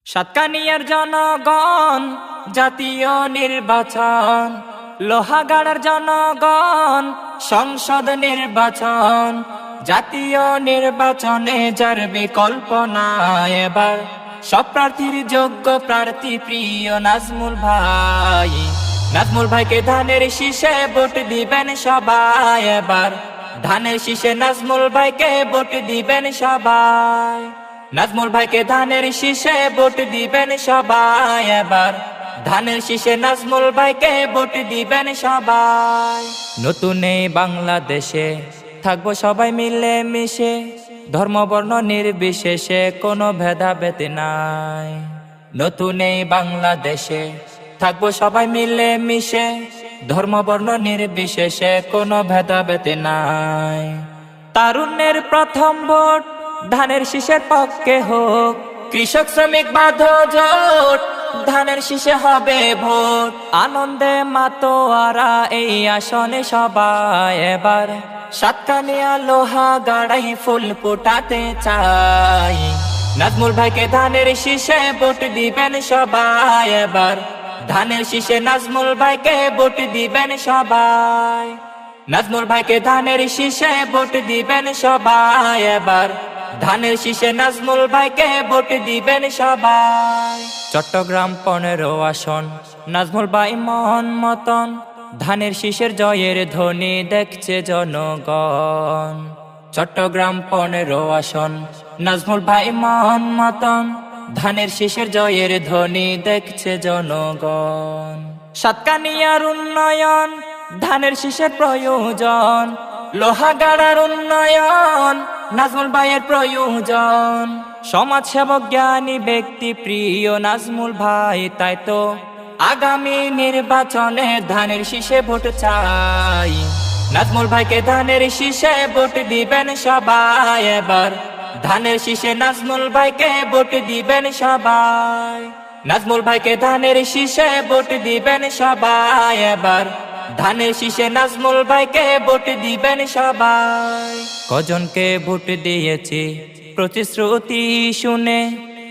সাতকানিয়ার জনগণ জাতীয় নির্বাচন, লোহাগাড়ার জনগণ সংসদ নির্বাচন। জাতীয় নির্বাচনে যার বিকল্প নাই এবার, সব প্রার্থীর যোগ্য প্রার্থী প্রিয় নাজমুল ভাই। নাজমুল ভাইকে ধানের শীষে ভোট দিবেন সবাই এবার, ধানের শীষে নাজমুল ভাইকে ভোট দিবেন সবাই। নাজমুল ভাইকে ধানের শীষে ভোট দিবেন সবাই এবার, ধানের শীষে নাজমুল ভাইকে ভোট দিবেন সবাই। নতুন এই বাংলাদেশে থাকবো সবাই মিলে মিশে, ধর্ম বর্ণ নির্বিশেষে কোনো ভেদাভেদ নাই। নতুন এই বাংলাদেশে থাকবো সবাই মিলে মিশে, ধর্ম বর্ণ নির্বিশেষে কোনো ভেদাভেদ নাই। তারুণ্যের প্রথম ভোট ধানের শীষের পক্ষে হোক, কৃষক শ্রমিক বাঁধো জোট ধানের শীষে হবে ভোট। আনন্দে মাতোয়ারা এই আসনে সবাই এবার, সাতকানিয়া লোহাগাড়াই ফুল ফোটাতে চাই। নাজমুল ভাইকে ধানের শীষে ভোট দিবেন সবাই এবার, ধানের শীষে নাজমুল ভাইকে ভোট দিবেন সবাই। নাজমুল ভাইকে ধানের শীষে ভোট দিবেন সবাই এবার, ধানের শীষে নাজমুল ভাইকে ভোট দিবেন সবাই। চট্টগ্রাম 15 আসন নাজমুল ভাই মন মতন, ধানের শীষের জয়ের ধ্বনি দেখছে জনগণ। চট্টগ্রাম 15 আসন নাজমুল ভাই মন মতন, ধানের শীষের জয়ের ধ্বনি দেখছে জনগণ। সাতকানিয়ার উন্নয়ন ধানের শীষের প্রয়োজন, লোহাগাড়ার উন্নয়ন নাজমুল ভাইয়ের প্রয়োজন। সমাজ সেবক জ্ঞানী ব্যক্তি প্রিয় নাজমুল ভাই, তাই তো আগামী নির্বাচনে ধানের শীষে ভোট চাই। নাজমুল ভাইকে ধানের শীষে ভোট দিবেন সবাই এবার, ধানের শীষে নাজমুল ভাইকে ভোট দিবেন সবাই। নাজমুল ভাইকে ধানের শীষে ভোট দিবেন সবাই এবার, ধানের শীষে নাজমুল ভাইকে ভোট দিবেন সবাই। কজনকে ভোট দিয়েছি প্রতিশ্রুতি শুনে,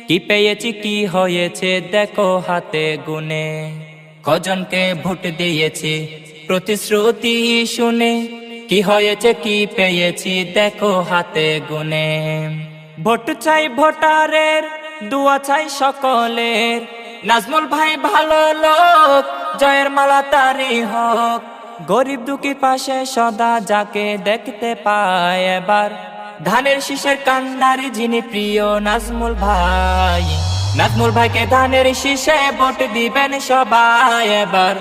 কি পেয়েছি কি হয়েছে দেখো হাতে গুনে। কজনকে ভোট দিয়েছি প্রতিশ্রুতি শুনে, কি হয়েছে কি পেয়েছি দেখো হাতে গুনে। ভোট চাই ভোটারের, দুয়া চাই সকলের, নাজমুল ভাই ভালো লোক জয়ের মালা তারি হোক। গরিব দুঃখী পাশে সদা যাকে দেখতে পায় এবার, ধানের শীষের কান্ডারি যিনি প্রিয় নাজমুল ভাই। নাজমুল ভাইকে ধানের শীষে ভোট দিবেন সবাই এবার,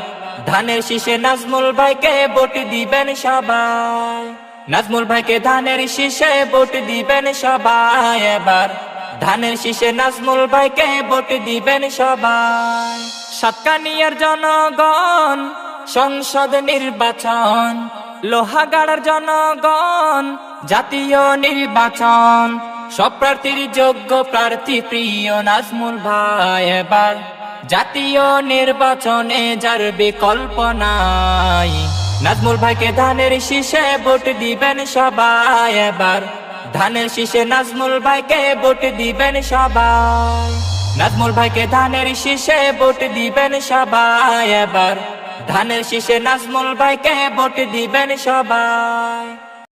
ধানের শীষে নাজমুল ভাইকে ভোট দিবেন সবাই। নাজমুল ভাইকে ধানের শীষে ভোট দিবেন সবাই এবার, ধানের শীষে নাজমুল ভাইকে ভোট দিবেন সবাই। সাতকানিয়ার জনগণ সংসদ নির্বাচন, লোহাগাড়ার জনগণ জাতীয় নির্বাচন। সব প্রার্থীর যোগ্য প্রার্থী প্রিয় নাজমুল ভাই এবার, জাতীয় নির্বাচনে যার বিকল্প নাই। নাজমুল ভাইকে ধানের শীষে ভোট দিবেন সবাই এবার, ধানের শীষে নাজমুল ভাইকে ভোট দিবেন সবাই। নাজমুল ভাইকে ধানের শীষে ভোট দিবেন সবাই এবার, ধানের শীষে নাজমুল ভাইকে ভোট দিবেন সবাই।